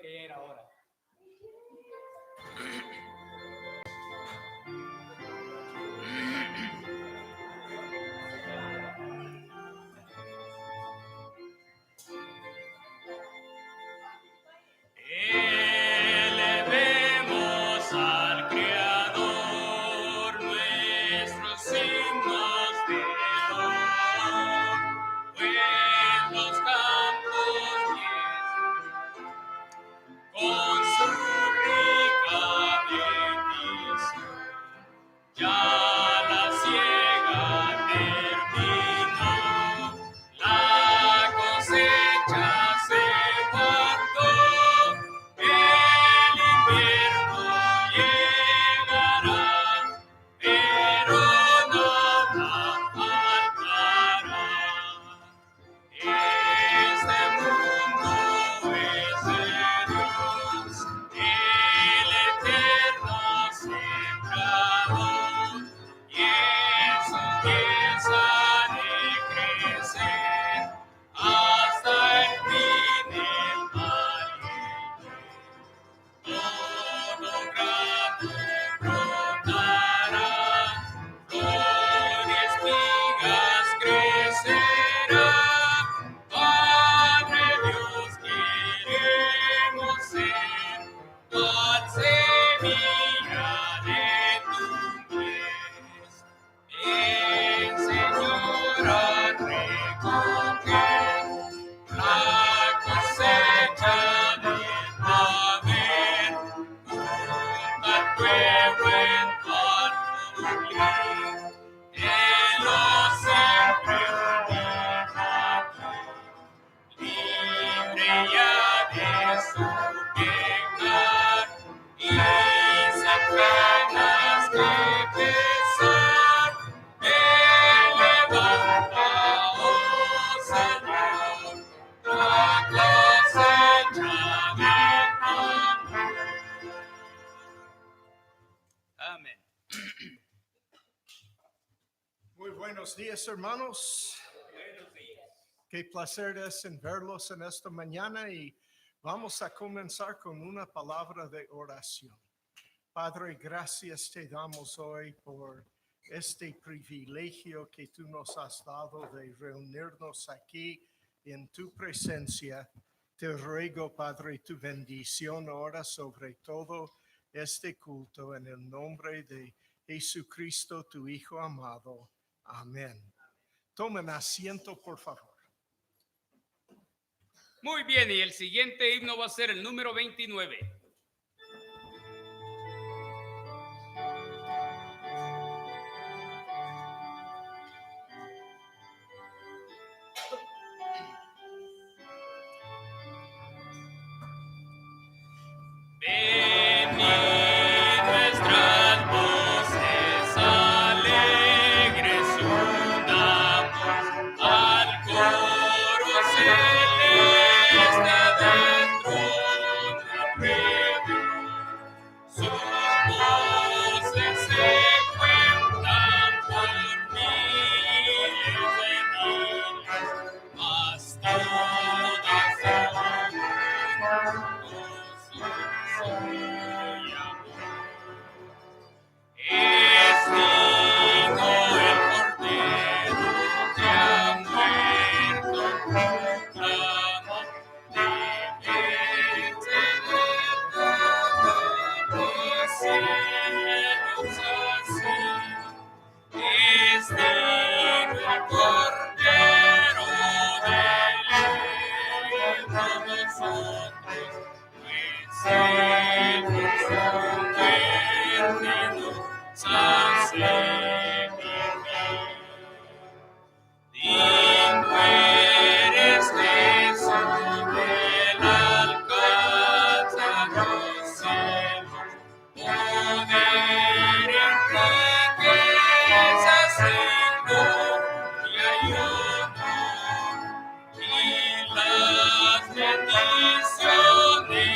que era ahora. Elevemos al Creador nuestros himnos de dolor, pues los campos con su rica bendición ya la siega terminó, la cosecha se guardó, el invierno llegará, pero nada faltará. Este mundo es de Dios, el eterno sembrador, y en su pieza de crecer hasta el fin del valle. Todo grano brotará, con espigas crecerá. Padre Dios, queremos ser cual semilla de tu mies. Ven, Señor, a recoger la cosecha del haber, junta al pueblo en tu alfolí, en los siempre libre ya de su pecar y sin penas que pesar. Levanta, oh Señor, la cosecha de amor. Amén. Muy buenos días, hermanos. Buenos días. Qué placer es en verlos en esta mañana y vamos a comenzar con una palabra de oración. Padre, gracias te damos hoy por este privilegio que tú nos has dado de reunirnos aquí en tu presencia. Te ruego, Padre, tu bendición ahora sobre todo este culto en el nombre de Jesucristo, tu Hijo amado. Amén. Tomen asiento, por favor. Muy bien, y el siguiente himno va a ser el número 29. Venid nuestras voces alegres, unamos al coro celeste dentro del ruedo. Sus voces se cuentan por miles de miles, mas todas son es digno el Cordero que ha muerto, proclama, de vencedor los cielos así. Es digno el Cordero del libro nosotros, pues ellos son perdidos hace vivir. Digno eres, Jesús, del alcázar los cielos, poder en riquezas, en gloria y honor, y las bendiciones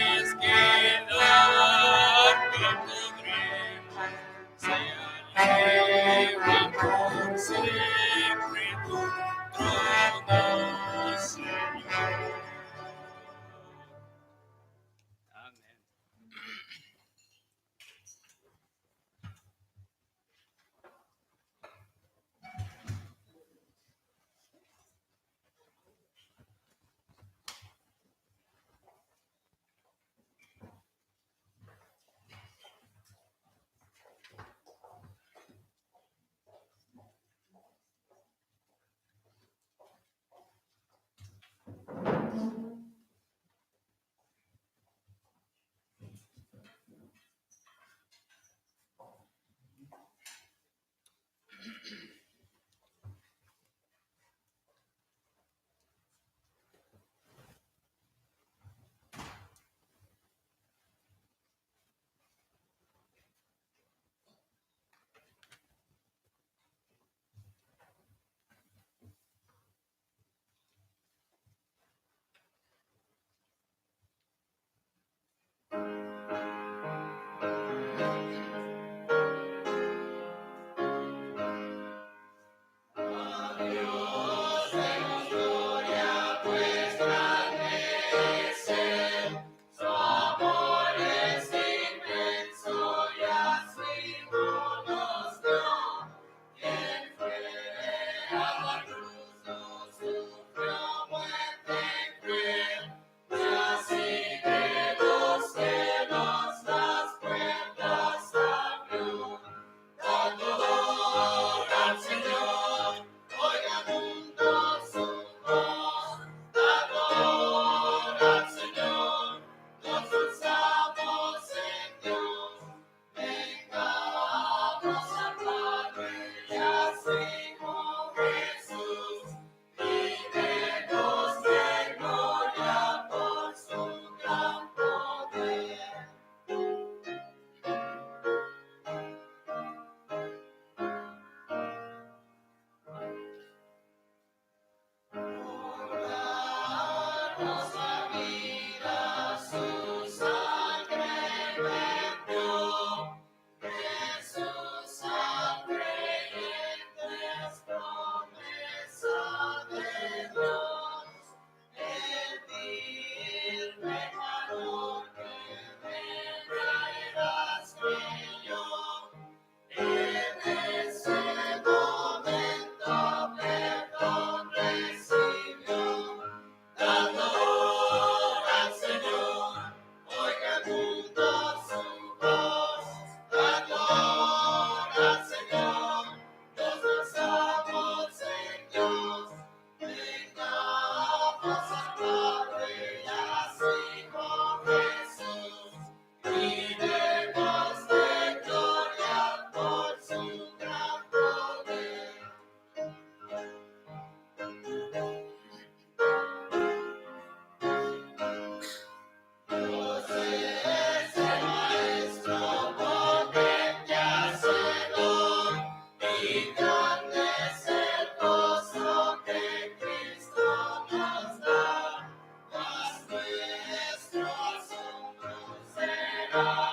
Amén.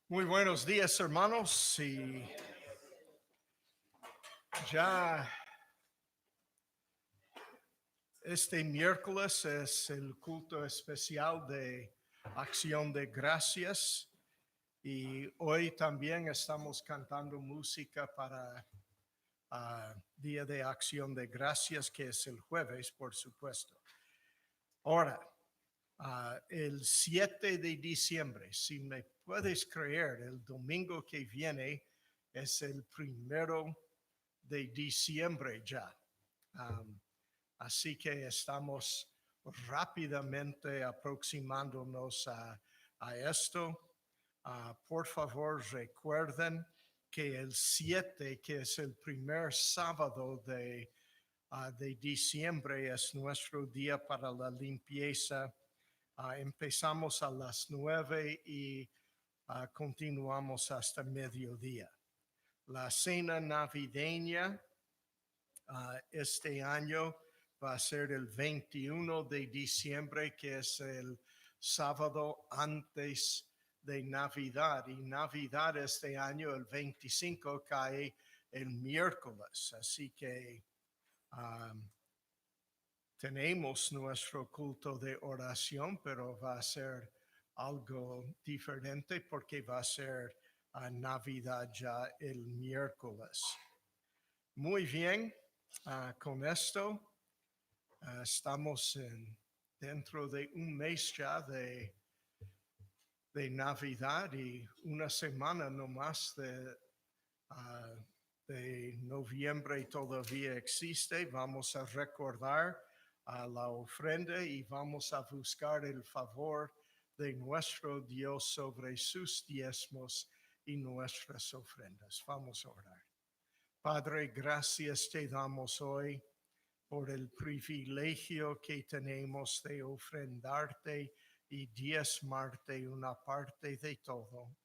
Muy buenos días, hermanos. Y ya este miércoles es el culto especial de Acción de Gracias. Y hoy también estamos cantando música para Día de Acción de Gracias, que es el jueves, por supuesto. Ahora, el 7 de diciembre, si me puedes creer, el domingo que viene es el 1 de diciembre ya. Así que estamos rápidamente aproximándonos a esto. Por favor, recuerden que el 7, que es el primer sábado de diciembre, es nuestro día para la limpieza. Empezamos a las 9 y continuamos hasta mediodía. La cena navideña este año va a ser el 21 de diciembre, que es el sábado antes de Navidad. Y Navidad este año, el 25, cae el miércoles. Así que tenemos nuestro culto de oración, pero va a ser algo diferente porque va a ser Navidad ya el miércoles. Muy bien, con esto estamos dentro de un mes ya de Navidad y una semana nomás de noviembre todavía existe. Vamos a recordar la ofrenda y vamos a buscar el favor de nuestro Dios sobre sus diezmos y nuestras ofrendas. Vamos a orar. Padre, gracias te damos hoy por el privilegio que tenemos de ofrendarte y diezmarte una parte de todo.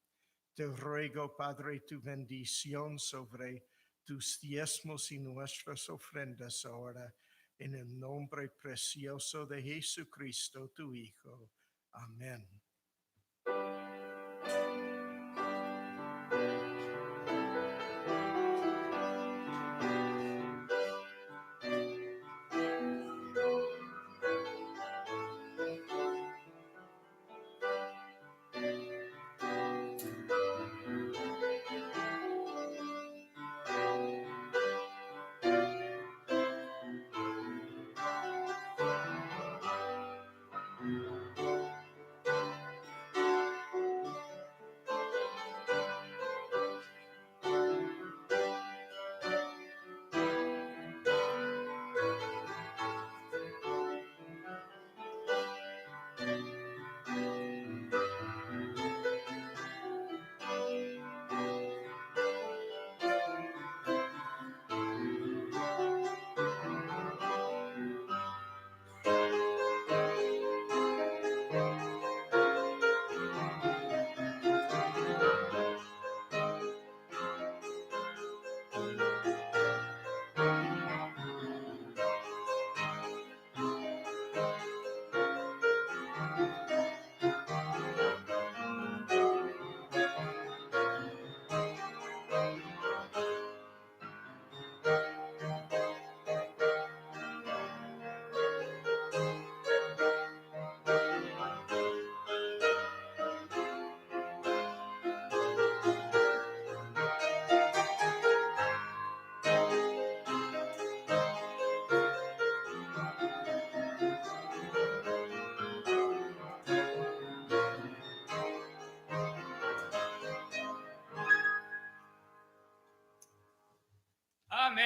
Te ruego, Padre, tu bendición sobre tus diezmos y nuestras ofrendas ahora, en el nombre precioso de Jesucristo, tu Hijo. Amén.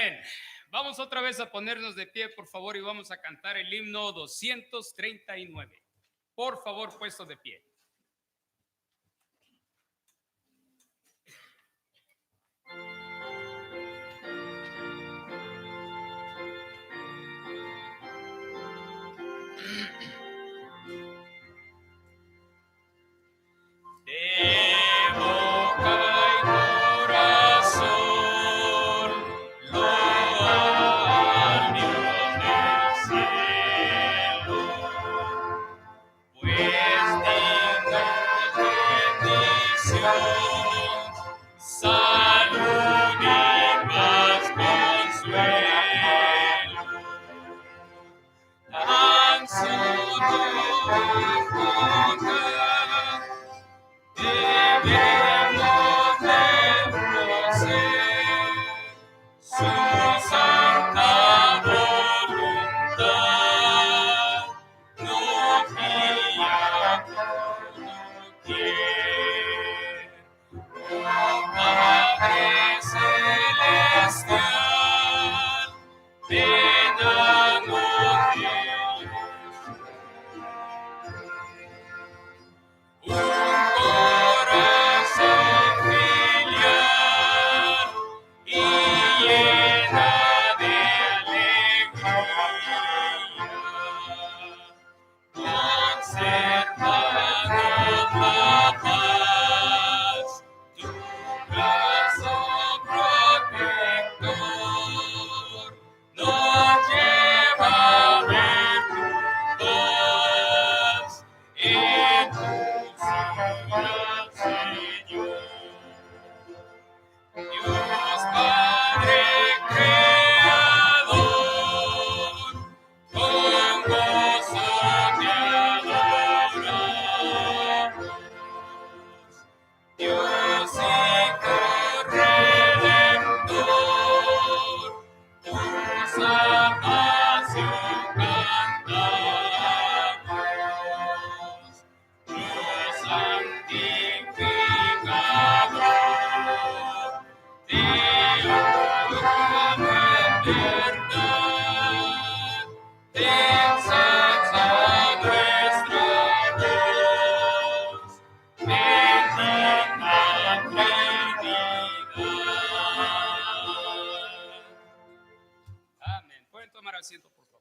Amén. Vamos otra vez a ponernos de pie, por favor, y vamos a cantar el himno 239. Por favor, puesto de pie. Asiento, por favor.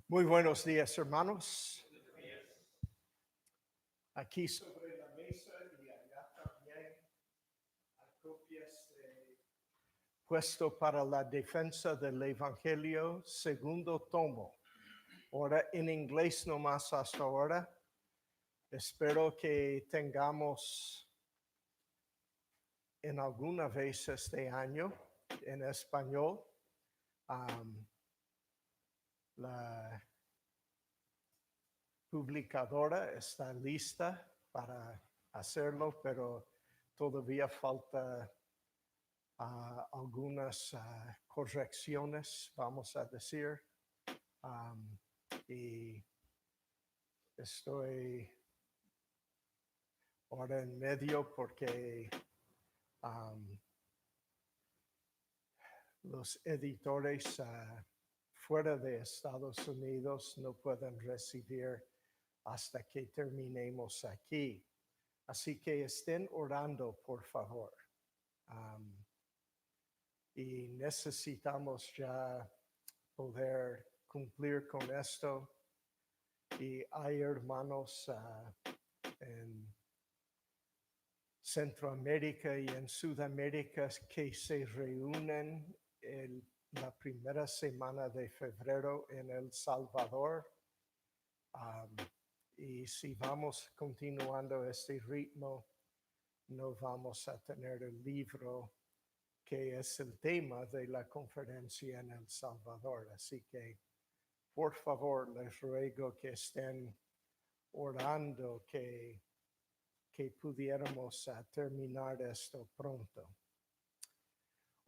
Muy buenos días, hermanos. Aquí sobre la mesa y allá también hay copias de Puesto para la Defensa del Evangelio, segundo tomo. Ahora en inglés nomás hasta ahora. Espero que tengamos en alguna vez este año en español. La publicadora está lista para hacerlo, pero todavía falta algunas correcciones, vamos a decir. Y estoy ahora en medio porque los editores fuera de Estados Unidos no pueden recibir hasta que terminemos aquí. Así que estén orando, por favor. Y necesitamos ya poder cumplir con esto. Y hay hermanos en Centroamérica y en Sudamérica que se reúnen la primera semana de febrero en El Salvador. Y si vamos continuando este ritmo, no vamos a tener el libro que es el tema de la conferencia en El Salvador. Así que, por favor, les ruego que estén orando que pudiéramos terminar esto pronto.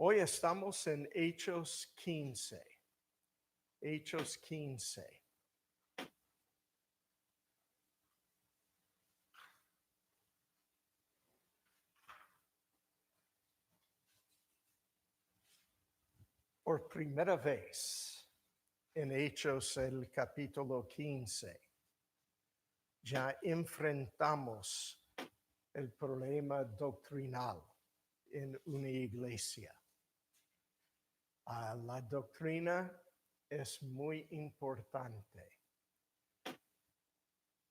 Hoy estamos en Hechos 15. Hechos 15. Por primera vez en Hechos el capítulo 15, ya enfrentamos el problema doctrinal en una iglesia. La doctrina es muy importante.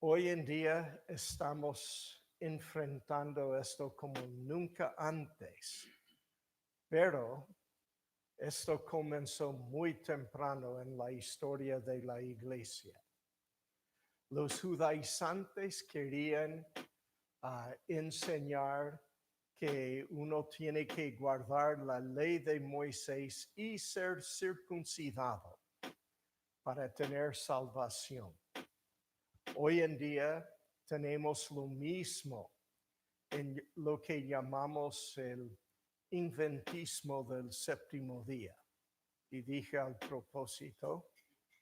Hoy en día estamos enfrentando esto como nunca antes, pero esto comenzó muy temprano en la historia de la iglesia. Los judaizantes querían enseñar que uno tiene que guardar la ley de Moisés y ser circuncidado para tener salvación. Hoy en día tenemos lo mismo en lo que llamamos el inventismo del séptimo día. Y dije al propósito,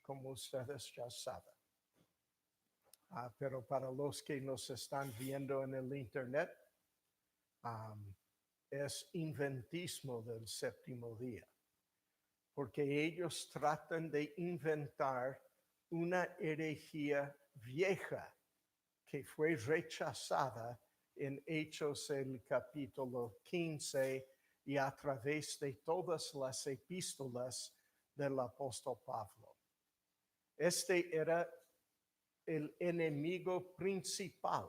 como ustedes ya saben. Pero para los que nos están viendo en el internet, es inventismo del séptimo día, porque ellos tratan de inventar una herejía vieja que fue rechazada en Hechos el capítulo 15 y a través de todas las epístolas del apóstol Pablo. Este era el enemigo principal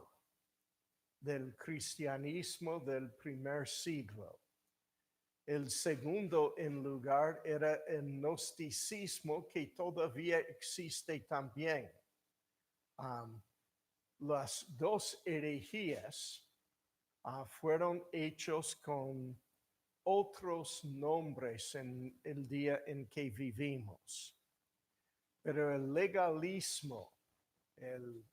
del cristianismo del primer siglo. El segundo en lugar era el gnosticismo, que todavía existe también. Las dos herejías fueron hechos con otros nombres en el día en que vivimos. Pero el legalismo, el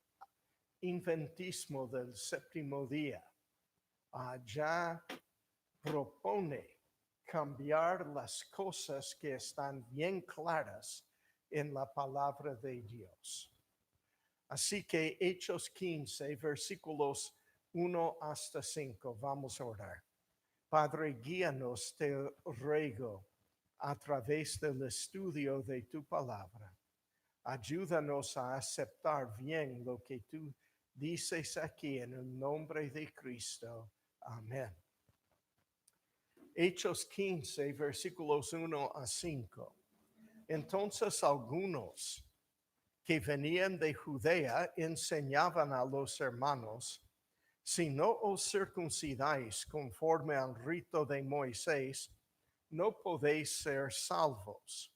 inventismo del séptimo día, ya propone cambiar las cosas que están bien claras en la palabra de Dios. Así que Hechos 15, versículos 1 hasta 5, vamos a orar. Padre, guíanos, te ruego, a través del estudio de tu palabra. Ayúdanos a aceptar bien lo que tú dices aquí en el nombre de Cristo. Amén. Hechos 15, versículos 1 a 5. Entonces algunos que venían de Judea enseñaban a los hermanos: si no os circuncidáis conforme al rito de Moisés, no podéis ser salvos.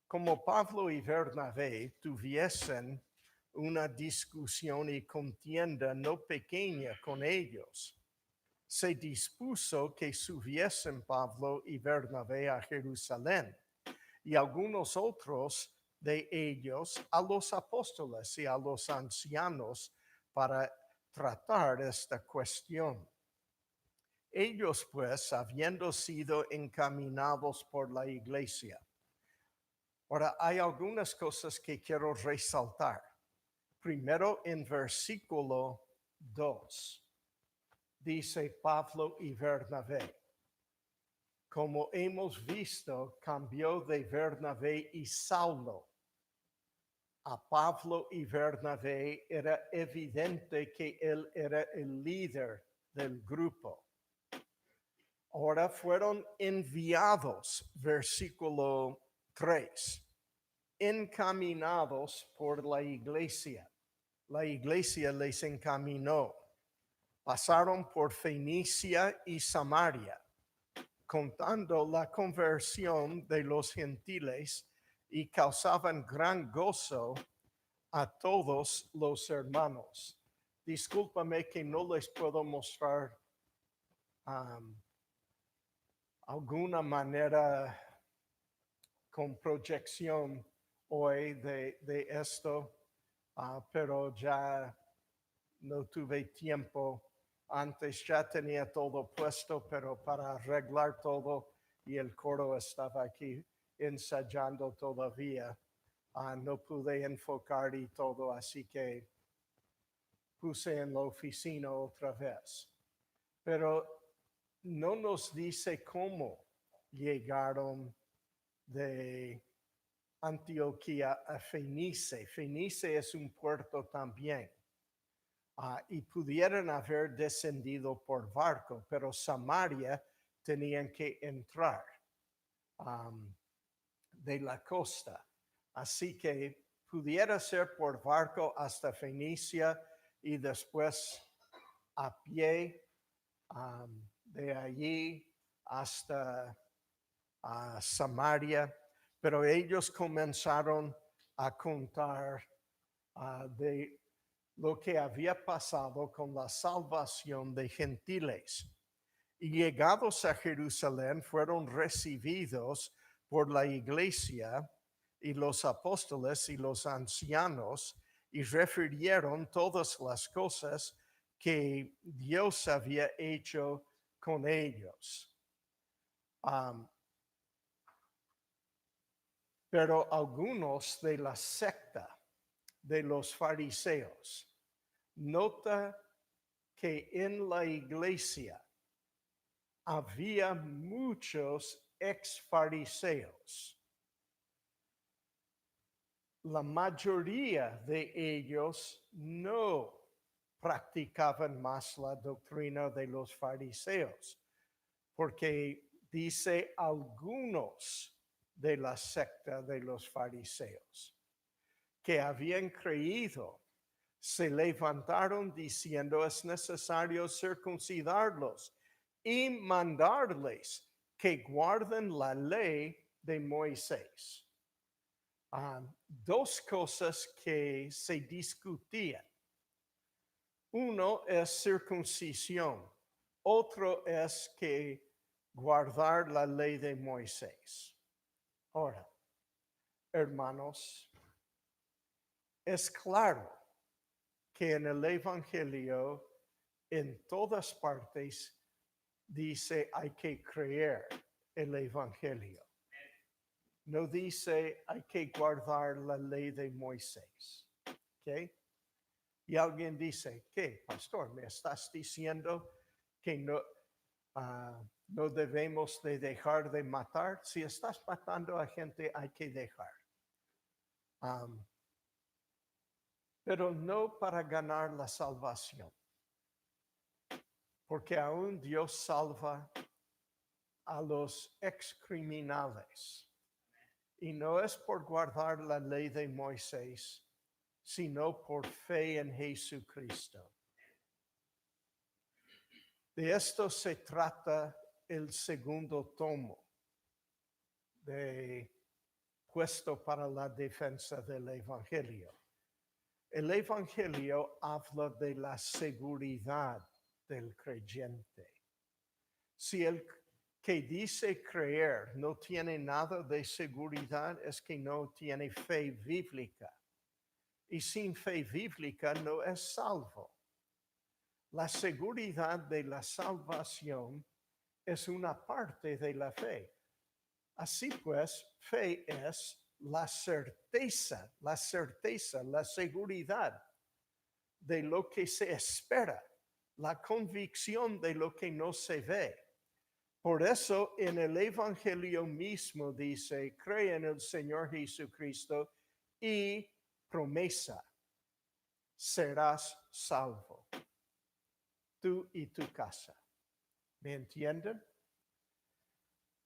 Como Pablo y Bernabé tuviesen una discusión y contienda no pequeña con ellos, se dispuso que subiesen Pablo y Bernabé a Jerusalén, y algunos otros de ellos a los apóstoles y a los ancianos para tratar esta cuestión. Ellos pues, habiendo sido encaminados por la iglesia. Ahora, hay algunas cosas que quiero resaltar. Primero, en versículo 2, dice Pablo y Bernabé. Como hemos visto, cambió de Bernabé y Saulo a Pablo y Bernabé. Era evidente que él era el líder del grupo. Ahora fueron enviados, versículo 3, encaminados por la iglesia. La iglesia les encaminó. Pasaron por Fenicia y Samaria, contando la conversión de los gentiles, y causaban gran gozo a todos los hermanos. Discúlpame que no les puedo mostrar alguna manera con proyección hoy de esto, pero ya no tuve tiempo. Antes ya tenía todo puesto, pero para arreglar todo, y el coro estaba aquí ensayando todavía, no pude enfocar y todo, así que puse en la oficina otra vez. Pero no nos dice cómo llegaron de Antioquía a Fenice. Fenice es un puerto también. Y pudieran haber descendido por barco, pero Samaria tenían que entrar de la costa. Así que pudiera ser por barco hasta Fenicia y después a pie de allí hasta Samaria, pero ellos comenzaron a contar de lo que había pasado con la salvación de gentiles. Y llegados a Jerusalén fueron recibidos por la iglesia y los apóstoles y los ancianos y refirieron todas las cosas que Dios había hecho con ellos. Pero algunos de la secta de los fariseos, nota que en la iglesia había muchos ex fariseos. La mayoría de ellos no practicaban más la doctrina de los fariseos, porque dice algunos de la secta de los fariseos que habían creído, se levantaron diciendo es necesario circuncidarlos y mandarles que guarden la ley de Moisés. Dos cosas que se discutían. Uno es circuncisión, otro es que guardar la ley de Moisés. Ahora, hermanos, es claro que en el Evangelio, en todas partes, dice hay que creer el Evangelio. No dice hay que guardar la ley de Moisés. ¿Okay? Y alguien dice, ¿qué, pastor? ¿Me estás diciendo que no debemos de dejar de matar? Si estás matando a gente, hay que dejar. Pero no para ganar la salvación. Porque aún Dios salva a los excriminales. Y no es por guardar la ley de Moisés, sino por fe en Jesucristo. De esto se trata el segundo tomo de Puesto para la defensa del Evangelio. El Evangelio habla de la seguridad del creyente. Si el que dice creer no tiene nada de seguridad, es que no tiene fe bíblica. Y sin fe bíblica no es salvo. La seguridad de la salvación es una parte de la fe. Así pues, fe es la certeza, la seguridad de lo que se espera, la convicción de lo que no se ve. Por eso en el Evangelio mismo dice, cree en el Señor Jesucristo y promesa, serás salvo, tú y tu casa. ¿Me entienden?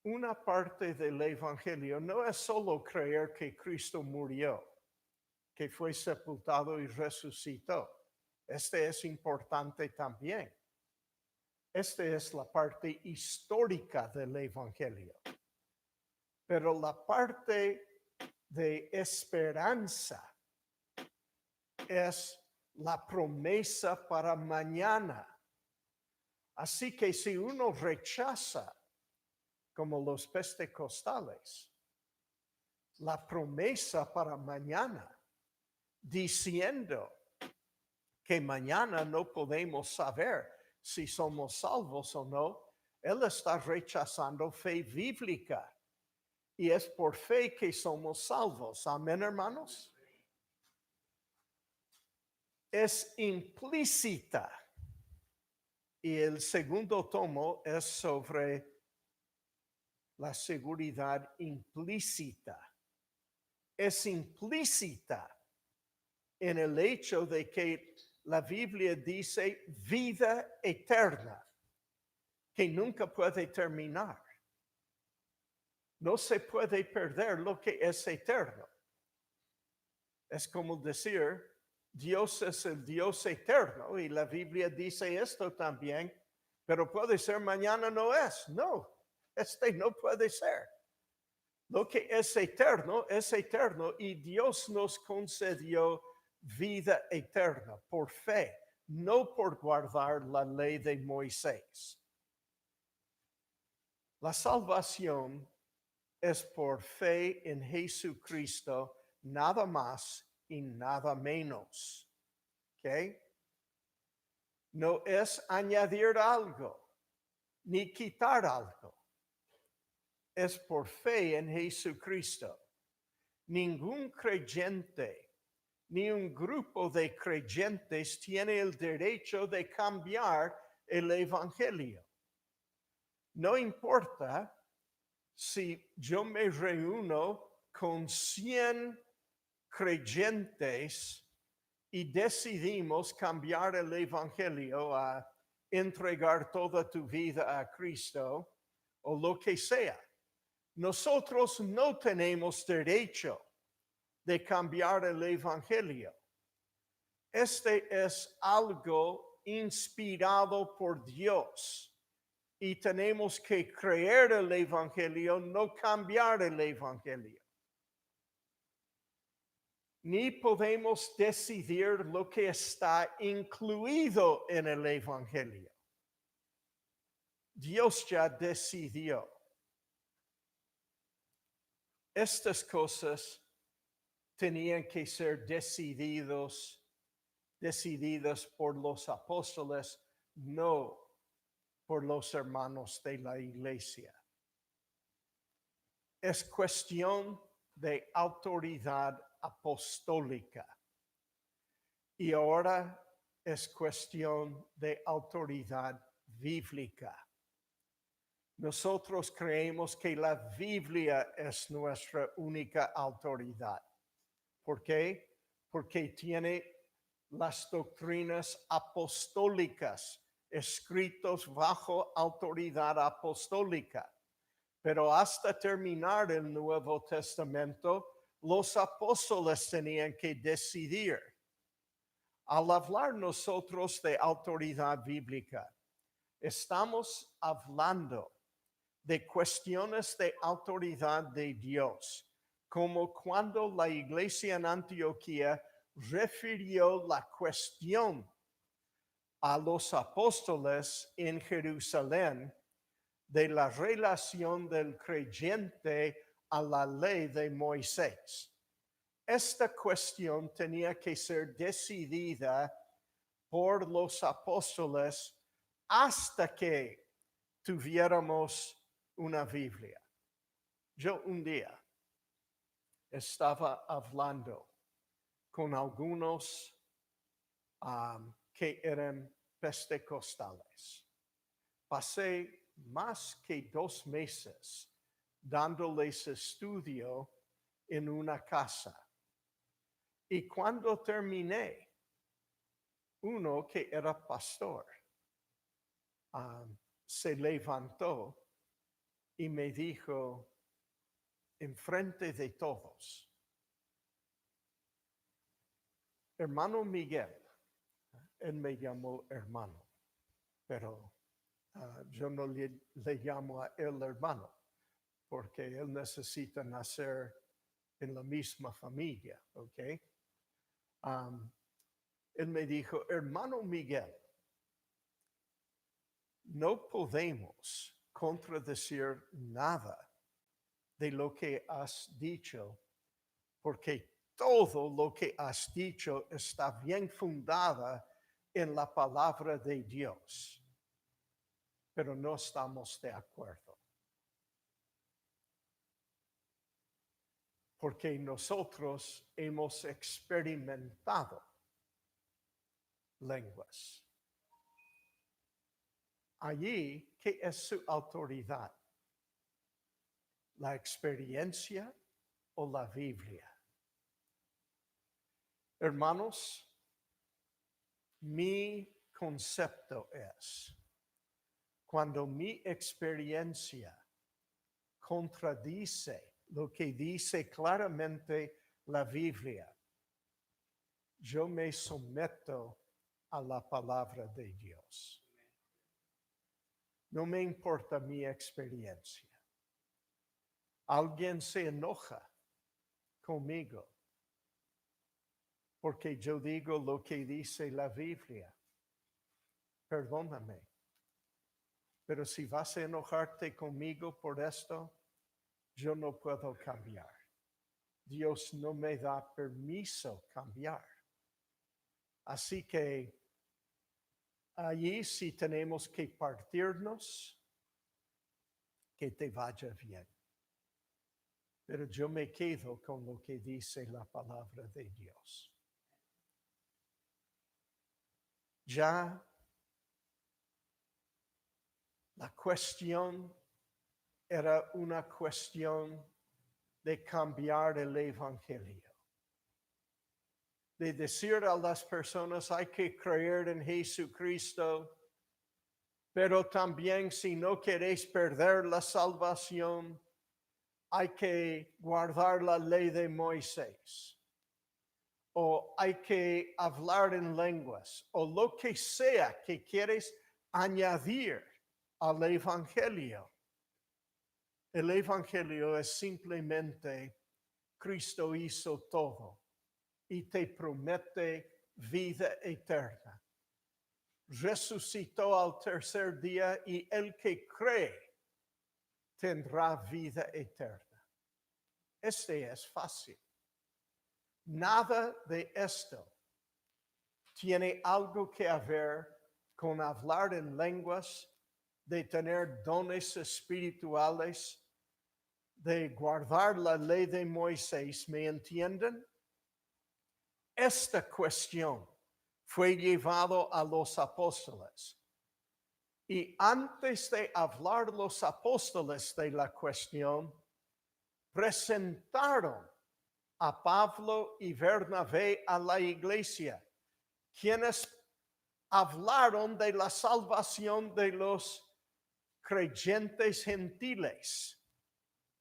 Una parte del Evangelio no es solo creer que Cristo murió, que fue sepultado y resucitó. Este es importante también. Esta es la parte histórica del Evangelio. Pero la parte de esperanza es la promesa para mañana. Así que si uno rechaza, como los pentecostales, la promesa para mañana, diciendo que mañana no podemos saber si somos salvos o no, él está rechazando fe bíblica. Y es por fe que somos salvos. Amén, hermanos. Es implícita. Y el segundo tomo es sobre la seguridad implícita. Es implícita en el hecho de que la Biblia dice vida eterna, que nunca puede terminar. No se puede perder lo que es eterno. Es como decir, Dios es el Dios eterno y la Biblia dice esto también, pero puede ser mañana no es. No, no puede ser. Lo que es eterno y Dios nos concedió vida eterna por fe, no por guardar la ley de Moisés. La salvación es por fe en Jesucristo, nada más y nada menos. ¿Ok? No es añadir algo, ni quitar algo. Es por fe en Jesucristo. Ningún creyente, ni un grupo de creyentes tiene el derecho de cambiar el evangelio. No importa si yo me reúno con 100 creyentes y decidimos cambiar el evangelio a entregar toda tu vida a Cristo o lo que sea. Nosotros no tenemos derecho de cambiar el evangelio. Este es algo inspirado por Dios y tenemos que creer el evangelio, no cambiar el evangelio. Ni podemos decidir lo que está incluido en el evangelio. Dios ya decidió. Estas cosas tenían que ser decididas por los apóstoles, no por los hermanos de la iglesia. Es cuestión de autoridad apostólica. Y ahora es cuestión de autoridad bíblica. Nosotros creemos que la Biblia es nuestra única autoridad. ¿Por qué? Porque tiene las doctrinas apostólicas escritos bajo autoridad apostólica. Pero hasta terminar el Nuevo Testamento, los apóstoles tenían que decidir. Al hablar nosotros de autoridad bíblica, estamos hablando de cuestiones de autoridad de Dios, como cuando la iglesia en Antioquía refirió la cuestión a los apóstoles en Jerusalén de la relación del creyente a la ley de Moisés. Esta cuestión tenía que ser decidida por los apóstoles hasta que tuviéramos una Biblia. Yo un día estaba hablando con algunos que eran pentecostales. Pasé más que 2 meses dándoles estudio en una casa. Y cuando terminé, uno que era pastor se levantó y me dijo enfrente de todos: hermano Miguel, él me llamó hermano, pero yo no le llamo a él hermano, porque él necesita nacer en la misma familia, ¿ok? Él me dijo: hermano Miguel, no podemos contradecir nada de lo que has dicho, porque todo lo que has dicho está bien fundada en la palabra de Dios, pero no estamos de acuerdo. Porque nosotros hemos experimentado lenguas. Allí, ¿qué es su autoridad? ¿La experiencia o la Biblia? Hermanos, mi concepto es: cuando mi experiencia contradice lo que dice claramente la Biblia, yo me someto a la palabra de Dios. No me importa mi experiencia. Alguien se enoja conmigo porque yo digo lo que dice la Biblia. Perdóname. Pero si vas a enojarte conmigo por esto, yo no puedo cambiar. Dios no me da permiso cambiar. Así que allí si tenemos que partirnos, que te vaya bien. Pero yo me quedo con lo que dice la palabra de Dios. Ya la cuestión era una cuestión de cambiar el evangelio. De decir a las personas hay que creer en Jesucristo, pero también si no queréis perder la salvación, hay que guardar la ley de Moisés. O hay que hablar en lenguas, o lo que sea que quieres añadir al evangelio. El evangelio es simplemente Cristo hizo todo y te promete vida eterna. Resucitó al tercer día y el que cree tendrá vida eterna. Este es fácil. Nada de esto tiene algo que ver con hablar en lenguas, de tener dones espirituales, de guardar la ley de Moisés. ¿Me entienden? Esta cuestión fue llevado a los apóstoles. Y antes de hablar los apóstoles de la cuestión, presentaron a Pablo y Bernabé a la iglesia, quienes hablaron de la salvación de los creyentes gentiles.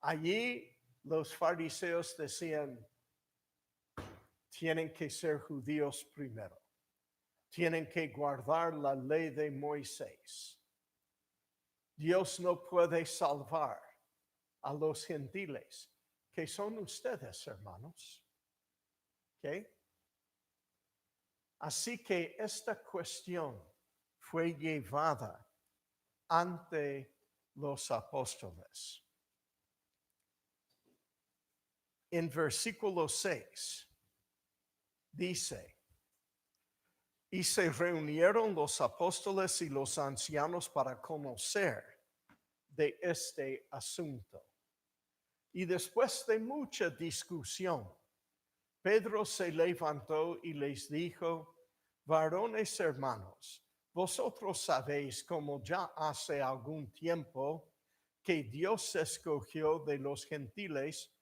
Allí los fariseos decían, tienen que ser judíos primero. Tienen que guardar la ley de Moisés. Dios no puede salvar a los gentiles, que son ustedes, hermanos. ¿Ok? Así que esta cuestión fue llevada ante los apóstoles. En versículo 6 dice, y se reunieron los apóstoles y los ancianos para conocer de este asunto. Y después de mucha discusión, Pedro se levantó y les dijo, varones hermanos, vosotros sabéis como ya hace algún tiempo que Dios escogió de los gentiles,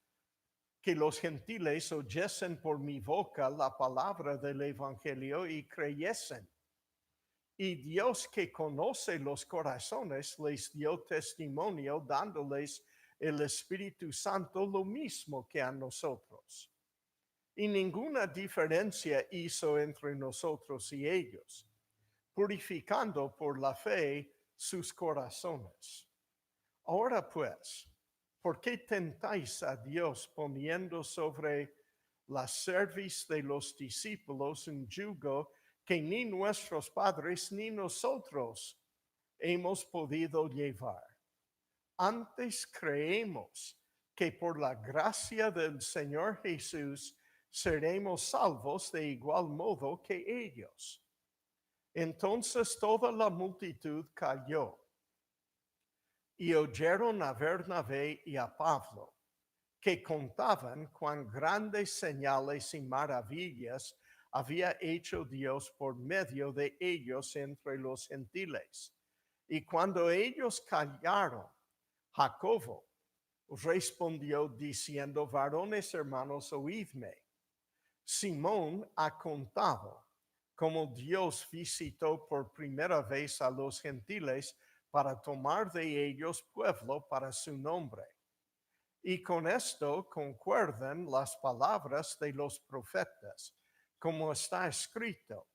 que los gentiles oyesen por mi boca la palabra del evangelio y creyesen. Y Dios que conoce los corazones les dio testimonio dándoles el Espíritu Santo lo mismo que a nosotros. Y ninguna diferencia hizo entre nosotros y ellos, purificando por la fe sus corazones. Ahora pues, ¿por qué tentáis a Dios poniendo sobre la cerviz de los discípulos un yugo que ni nuestros padres ni nosotros hemos podido llevar? Antes creemos que por la gracia del Señor Jesús seremos salvos de igual modo que ellos. Entonces toda la multitud calló y oyeron a Bernabé y a Pablo, que contaban cuán grandes señales y maravillas había hecho Dios por medio de ellos entre los gentiles. Y cuando ellos callaron, Jacobo respondió diciendo, varones hermanos, oídme. Simón ha contado cómo Dios visitó por primera vez a los gentiles para tomar de ellos pueblo para su nombre. Y con esto concuerdan las palabras de los profetas, como está escrito.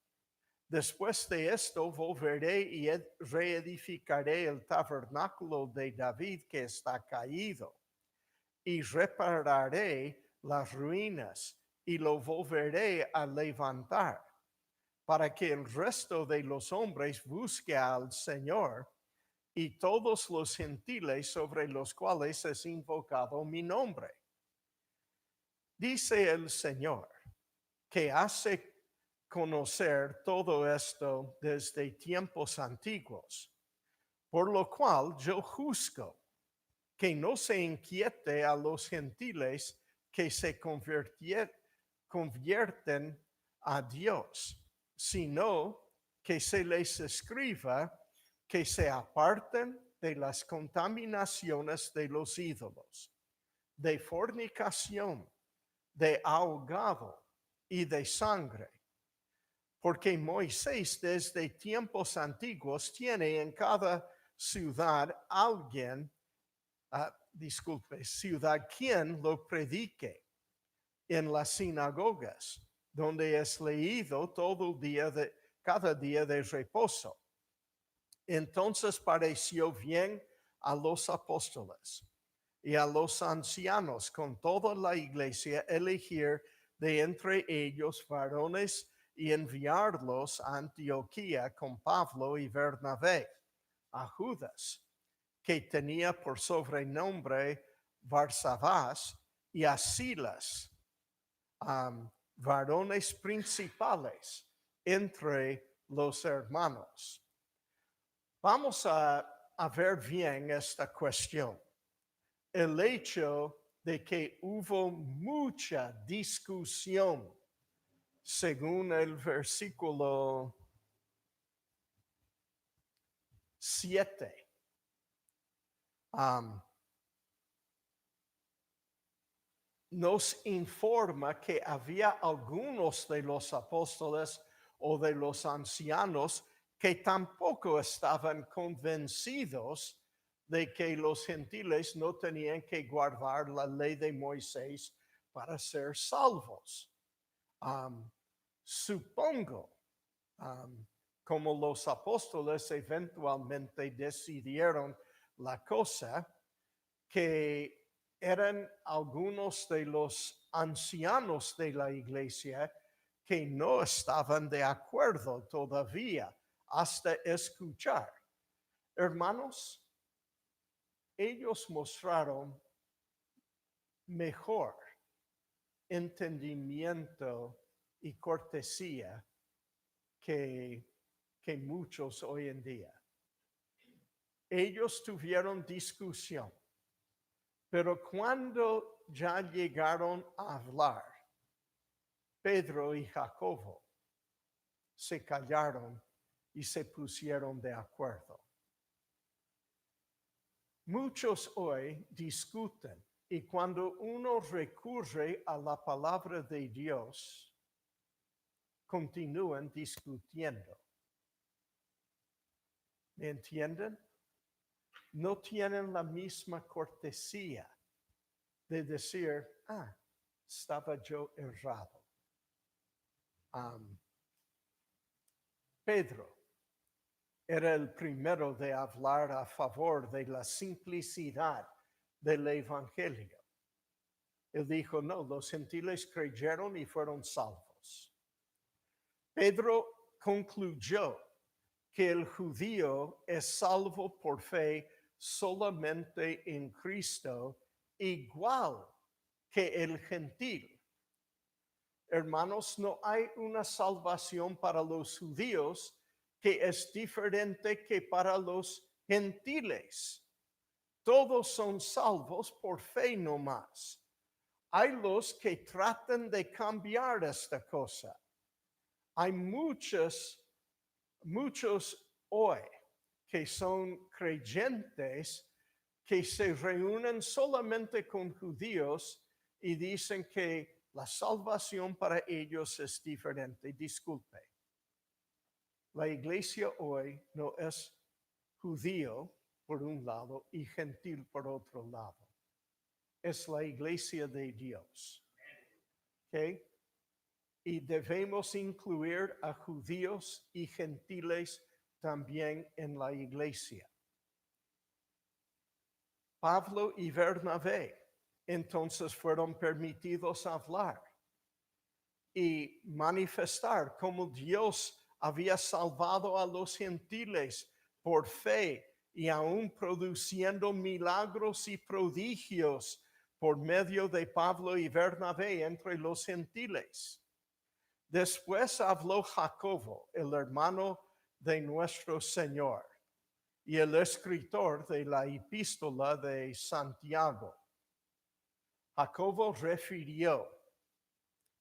Después de esto volveré y reedificaré el tabernáculo de David que está caído, y repararé las ruinas y lo volveré a levantar, para que el resto de los hombres busque al Señor y todos los gentiles sobre los cuales es invocado mi nombre. Dice el Señor, que hace conocer todo esto desde tiempos antiguos, por lo cual yo juzgo que no se inquiete a los gentiles que se convierten a Dios, sino que se les escriba que se aparten de las contaminaciones de los ídolos, de fornicación, de ahogado y de sangre. Porque Moisés desde tiempos antiguos tiene en cada ciudad alguien, ciudad quien lo predique en las sinagogas, donde es leído todo el día cada día de reposo. Entonces pareció bien a los apóstoles y a los ancianos con toda la iglesia elegir de entre ellos varones y enviarlos a Antioquía con Pablo y Bernabé, a Judas, que tenía por sobrenombre Barsabás, y a Silas, varones principales entre los hermanos. Vamos a ver bien esta cuestión. El hecho de que hubo mucha discusión, según el versículo 7. Nos informa que había algunos de los apóstoles o de los ancianos que tampoco estaban convencidos de que los gentiles no tenían que guardar la ley de Moisés para ser salvos. Supongo, como los apóstoles eventualmente decidieron la cosa, que eran algunos de los ancianos de la iglesia que no estaban de acuerdo todavía hasta escuchar. Hermanos, ellos mostraron mejor entendimiento y cortesía que muchos hoy en día. Ellos tuvieron discusión, pero cuando ya llegaron a hablar, Pedro y Jacobo se callaron y se pusieron de acuerdo. Muchos hoy discuten, y cuando uno recurre a la palabra de Dios, continúan discutiendo. ¿Me entienden? No tienen la misma cortesía de decir, estaba yo errado. Pedro era el primero de hablar a favor de la simplicidad del evangelio. Él dijo, no, los gentiles creyeron y fueron salvos. Pedro concluyó que el judío es salvo por fe solamente en Cristo, igual que el gentil. Hermanos, no hay una salvación para los judíos que es diferente que para los gentiles. Todos son salvos por fe nomás. Hay los que tratan de cambiar esta cosa. Hay muchos hoy que son creyentes que se reúnen solamente con judíos y dicen que la salvación para ellos es diferente. Disculpe. La iglesia hoy no es judío por un lado y gentil por otro lado. Es la iglesia de Dios. ¿Okay? y debemos incluir a judíos y gentiles también en la iglesia. Pablo y Bernabé entonces fueron permitidos hablar y manifestar cómo Dios había salvado a los gentiles por fe y aún produciendo milagros y prodigios por medio de Pablo y Bernabé entre los gentiles. Después habló Jacobo, el hermano de nuestro Señor y el escritor de la epístola de Santiago. Jacobo refirió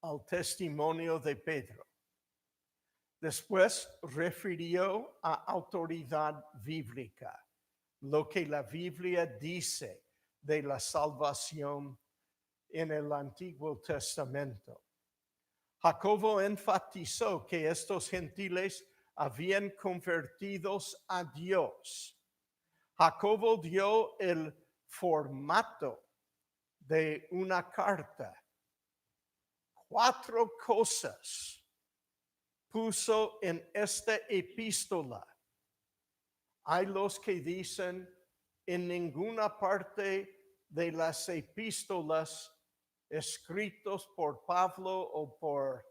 al testimonio de Pedro. Después refirió a autoridad bíblica, lo que la Biblia dice de la salvación en el Antiguo Testamento. Jacobo enfatizó que estos gentiles habían convertidos a Dios. Jacobo dio el formato de una carta. 4 cosas puso en esta epístola. Hay los que dicen en ninguna parte de las epístolas escritos por Pablo o por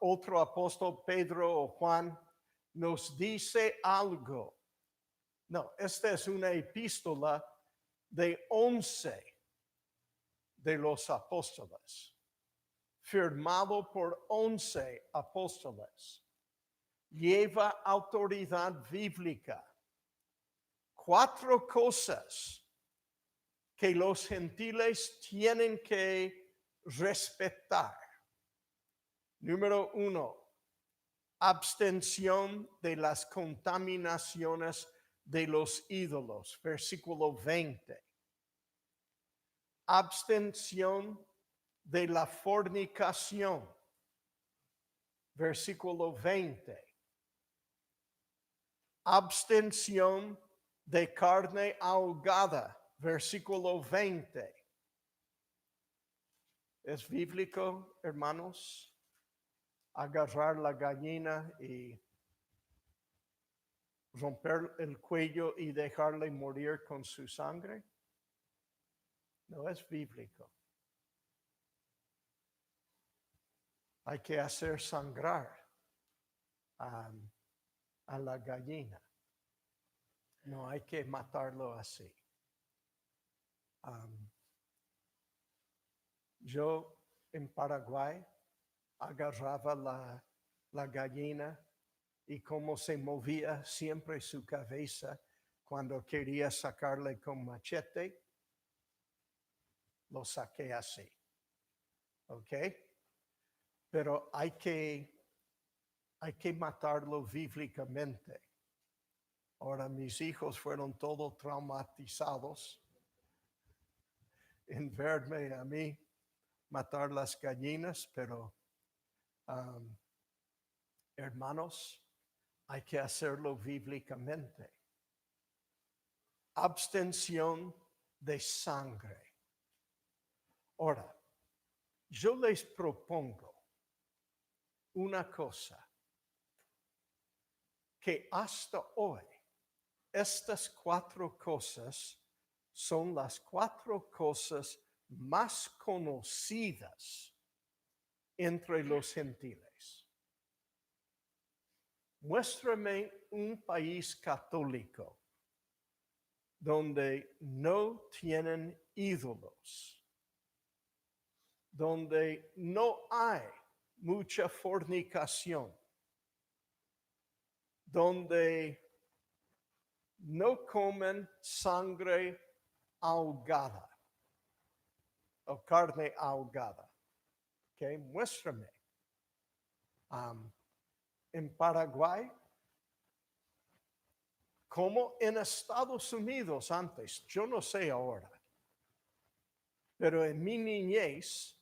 otro apóstol Pedro o Juan nos dice algo. No, esta es una epístola de 11 de los apóstoles, firmado por 11 apóstoles. Lleva autoridad bíblica. 4 cosas que los gentiles tienen que respetar. Número 1, abstención de las contaminaciones de los ídolos, versículo 20. Abstención de la fornicación, versículo 20. Abstención de carne ahogada, versículo 20. ¿Es bíblico, hermanos, agarrar la gallina y romper el cuello y dejarle morir con su sangre? No es bíblico. Hay que hacer sangrar a la gallina. No hay que matarlo así. Yo en Paraguay agarraba la gallina y cómo se movía siempre su cabeza cuando quería sacarle con machete, lo saqué así. ¿Ok? Pero hay que matarlo bíblicamente. Ahora mis hijos fueron todos traumatizados en verme a mí matar las gallinas, pero hermanos, hay que hacerlo bíblicamente. Abstención de sangre. Ahora, yo les propongo una cosa, que hasta hoy estas 4 cosas son las 4 cosas más conocidas entre los gentiles. Muéstrame un país católico donde no tienen ídolos, donde no hay mucha fornicación, donde no comen sangre ahogada o carne ahogada. Okay, muéstrame. En Paraguay, como en Estados Unidos antes, yo no sé ahora, pero en mi niñez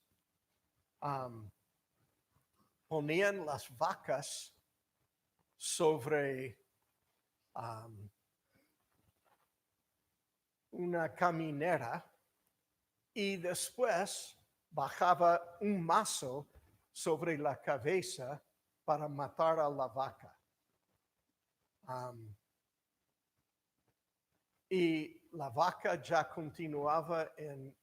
ponían las vacas sobre una caminera y después bajaba un mazo sobre la cabeza para matar a la vaca. Y la vaca ya continuaba en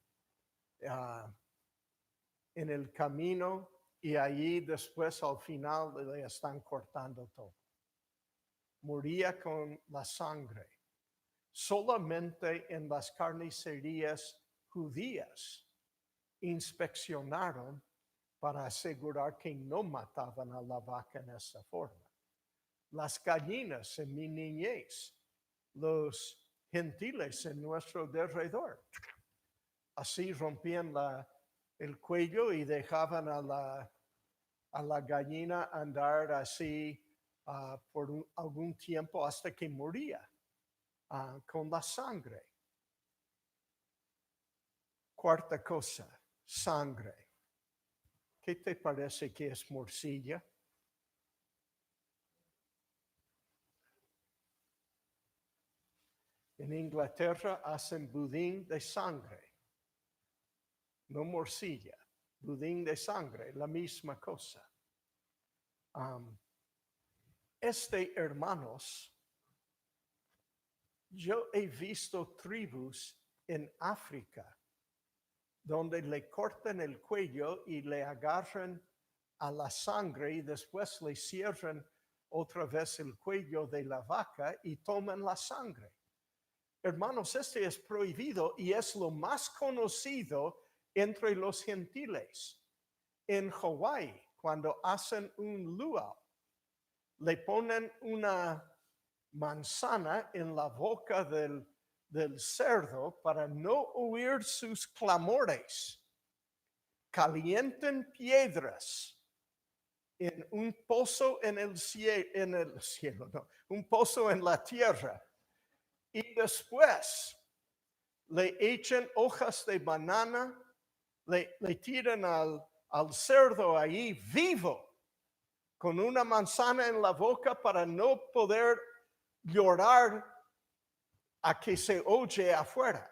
el camino y allí después al final le están cortando todo. Moría con la sangre. Solamente en las carnicerías judías inspeccionaron para asegurar que no mataban a la vaca en esa forma. Las gallinas en mi niñez, los gentiles en nuestro derredor, así rompían el cuello y dejaban a la gallina andar así por algún tiempo hasta que moría con la sangre. Cuarta cosa, sangre. ¿Qué te parece que es morcilla? En Inglaterra hacen budín de sangre, no morcilla, budín de sangre, la misma cosa. Hermanos, yo he visto tribus en África donde le cortan el cuello y le agarran a la sangre y después le cierran otra vez el cuello de la vaca y toman la sangre. Hermanos, este es prohibido y es lo más conocido entre los gentiles. En Hawái, cuando hacen un luau, le ponen una manzana en la boca del cerdo para no oír sus clamores. Calienten piedras en un pozo en el cielo, no, un pozo en la tierra. Y después le echan hojas de banana, le tiran al cerdo ahí vivo, con una manzana en la boca para no poder llorar a que se oye afuera.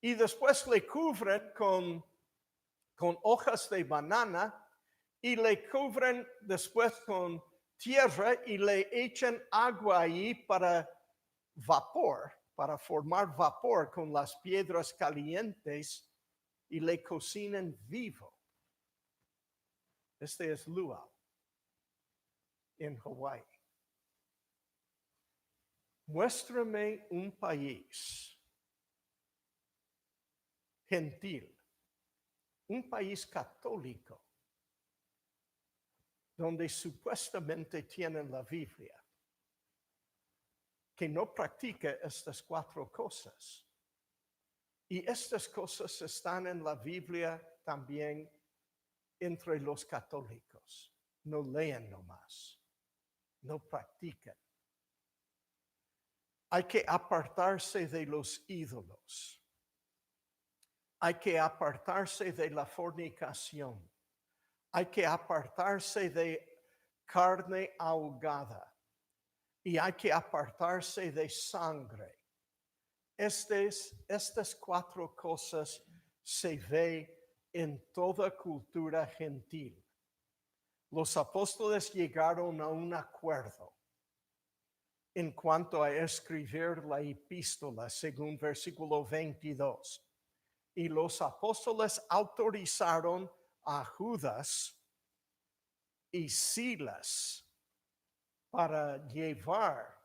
Y después le cubren con hojas de banana y le cubren después con tierra y le echan agua ahí para vapor, para formar vapor con las piedras calientes y le cocinan vivo. Este es luau en Hawái. Muéstrame un país gentil, un país católico, donde supuestamente tienen la Biblia, que no practica estas cuatro cosas. Y estas cosas están en la Biblia también entre los católicos. No leen nomás, no practican. Hay que apartarse de los ídolos. Hay que apartarse de la fornicación. Hay que apartarse de carne ahogada. Y hay que apartarse de sangre. Estas cuatro cosas se ve en toda cultura gentil. Los apóstoles llegaron a un acuerdo en cuanto a escribir la epístola, según versículo 22. Y los apóstoles autorizaron a Judas y Silas para llevar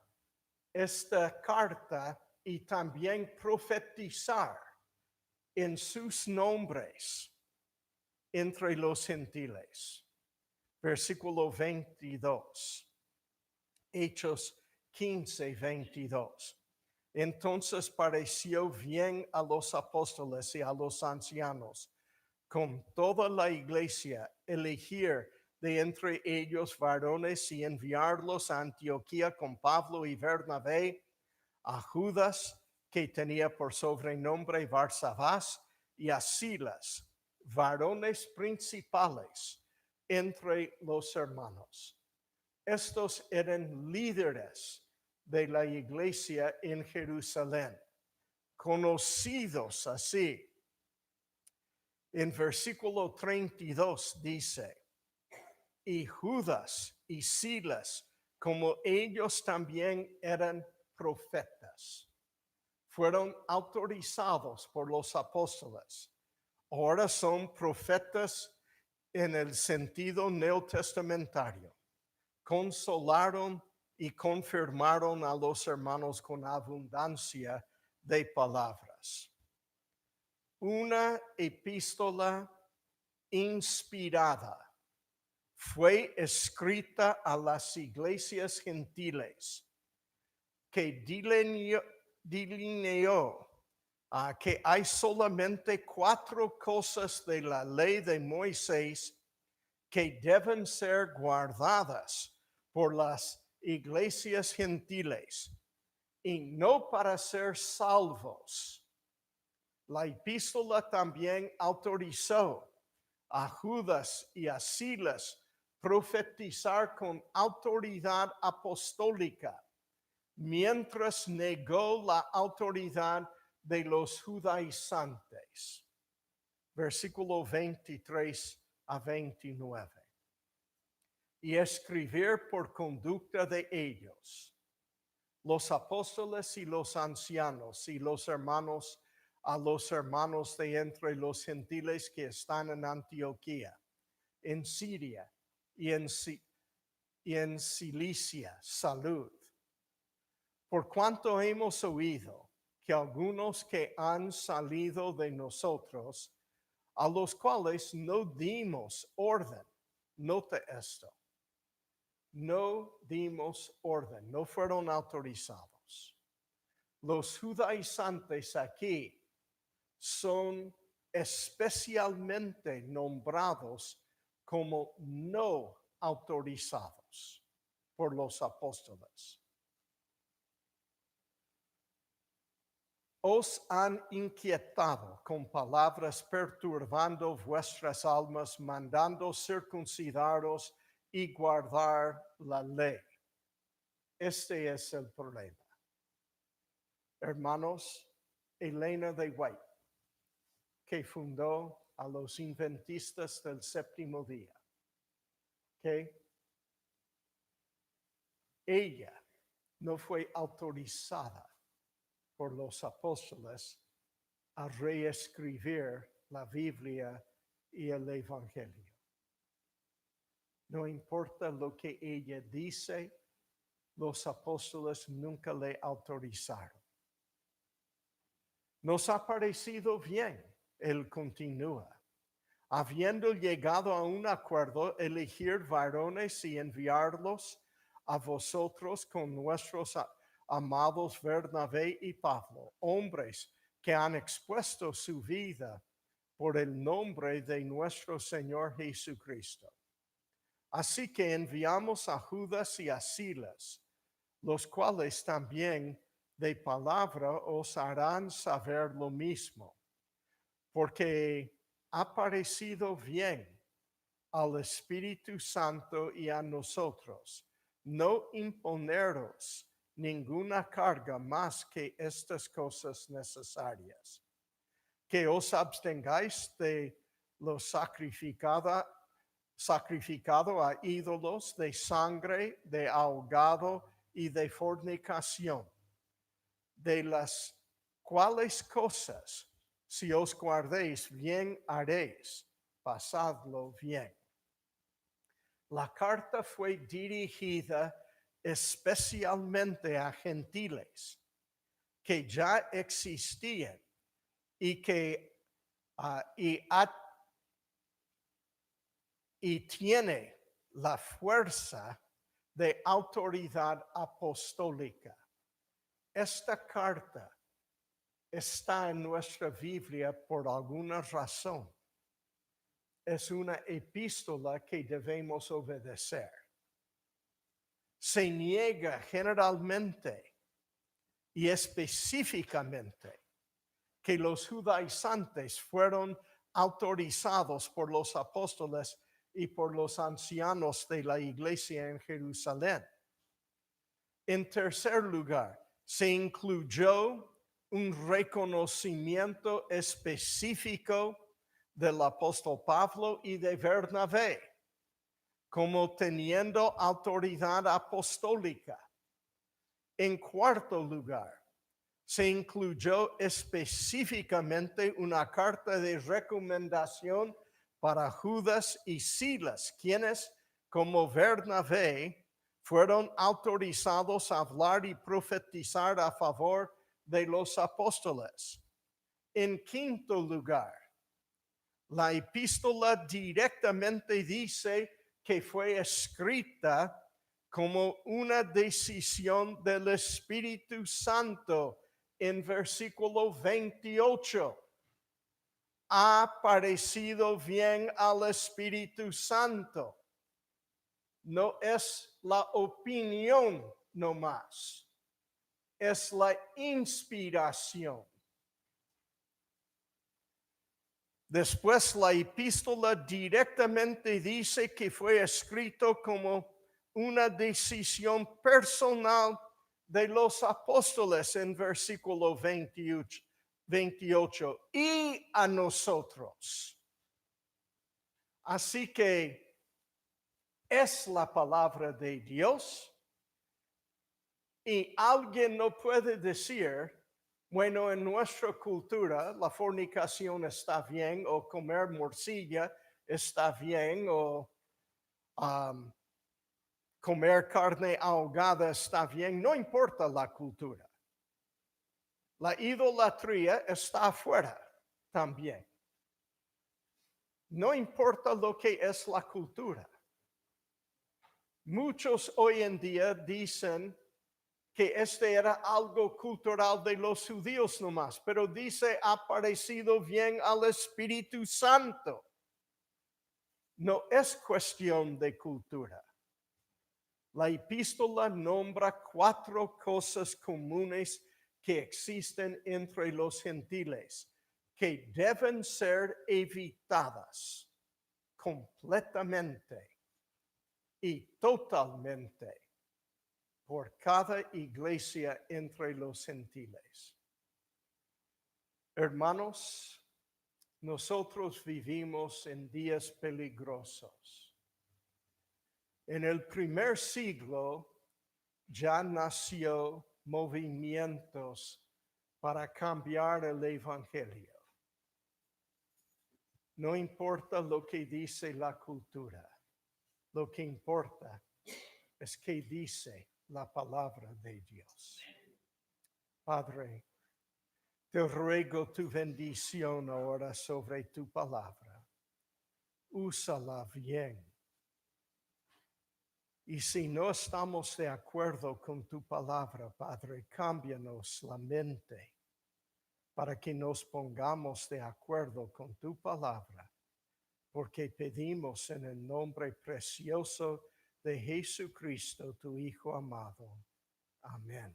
esta carta y también profetizar en sus nombres entre los gentiles. Versículo 22. Hechos 15, 22. Entonces pareció bien a los apóstoles y a los ancianos, con toda la iglesia, elegir de entre ellos varones y enviarlos a Antioquía con Pablo y Bernabé, a Judas, que tenía por sobrenombre Barsabás, y a Silas, varones principales entre los hermanos. Estos eran líderes de la iglesia en Jerusalén, conocidos así. En versículo 32 dice, y Judas y Silas, como ellos también eran profetas, fueron autorizados por los apóstoles. Ahora son profetas en el sentido neotestamentario. Consolaron y confirmaron a los hermanos con abundancia de palabras. Una epístola inspirada fue escrita a las iglesias gentiles, que delineó que hay solamente 4 cosas de la ley de Moisés que deben ser guardadas por las iglesias gentiles, y no para ser salvos. La epístola también autorizó a Judas y a Silas profetizar con autoridad apostólica, mientras negó la autoridad de los judaizantes. Versículo 23 a 29. Y escribir por conducta de ellos, los apóstoles y los ancianos y los hermanos, a los hermanos de entre los gentiles que están en Antioquía, en Siria y en Cilicia, salud. Por cuanto hemos oído que algunos que han salido de nosotros, a los cuales no dimos orden, note esto, no dimos orden, no fueron autorizados. Los judaizantes aquí son especialmente nombrados como no autorizados por los apóstoles. Os han inquietado con palabras, perturbando vuestras almas, mandando circuncidaros y guardar la ley. Este es el problema. Hermanos, Elena de White, que fundó a los adventistas del séptimo día, ¿okay? Ella no fue autorizada por los apóstoles a reescribir la Biblia y el Evangelio. No importa lo que ella dice, los apóstoles nunca le autorizaron. Nos ha parecido bien, él continúa, habiendo llegado a un acuerdo, elegir varones y enviarlos a vosotros con nuestros amados Bernabé y Pablo, hombres que han expuesto su vida por el nombre de nuestro Señor Jesucristo. Así que enviamos a Judas y a Silas, los cuales también de palabra os harán saber lo mismo, porque ha parecido bien al Espíritu Santo y a nosotros no imponeros ninguna carga más que estas cosas necesarias, que os abstengáis de lo sacrificado a ídolos, de sangre, de ahogado y de fornicación, de las cuales cosas, si os guardéis, bien haréis, pasadlo bien. La carta fue dirigida especialmente a gentiles que ya existían y que y tiene la fuerza de autoridad apostólica. Esta carta está en nuestra Biblia por alguna razón. Es una epístola que debemos obedecer. Se niega generalmente y específicamente que los judaizantes fueron autorizados por los apóstoles y por los ancianos de la iglesia en Jerusalén. En tercer lugar, se incluyó un reconocimiento específico del apóstol Pablo y de Bernabé, como teniendo autoridad apostólica. En cuarto lugar, se incluyó específicamente una carta de recomendación para Judas y Silas, quienes, como Bernabé, fueron autorizados a hablar y profetizar a favor de los apóstoles. En quinto lugar, la epístola directamente dice que fue escrita como una decisión del Espíritu Santo en versículo 28. Ha parecido bien al Espíritu Santo. No es la opinión nomás, es la inspiración. Después la epístola directamente dice que fue escrito como una decisión personal de los apóstoles en versículo 28 y a nosotros. Así que es la palabra de Dios y alguien no puede decir, bueno, en nuestra cultura la fornicación está bien, o comer morcilla está bien, o comer carne ahogada está bien. No importa la cultura. La idolatría está afuera también. No importa lo que es la cultura. Muchos hoy en día dicen que este era algo cultural de los judíos nomás, pero dice, ha parecido bien al Espíritu Santo. No es cuestión de cultura. La epístola nombra 4 cosas comunes que existen entre los gentiles, que deben ser evitadas completamente y totalmente por cada iglesia entre los gentiles. Hermanos, nosotros vivimos en días peligrosos. En el primer siglo ya nació movimientos para cambiar el evangelio. No importa lo que dice la cultura, lo que importa es que dice la palabra de Dios. Padre, te ruego tu bendición ahora sobre tu palabra. Úsala bien. Y si no estamos de acuerdo con tu palabra, Padre, cámbianos la mente para que nos pongamos de acuerdo con tu palabra, porque pedimos en el nombre precioso de Jesucristo, tu Hijo amado. Amén.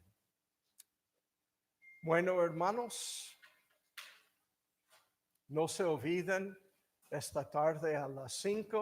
Bueno, hermanos, no se olviden esta tarde a las 5.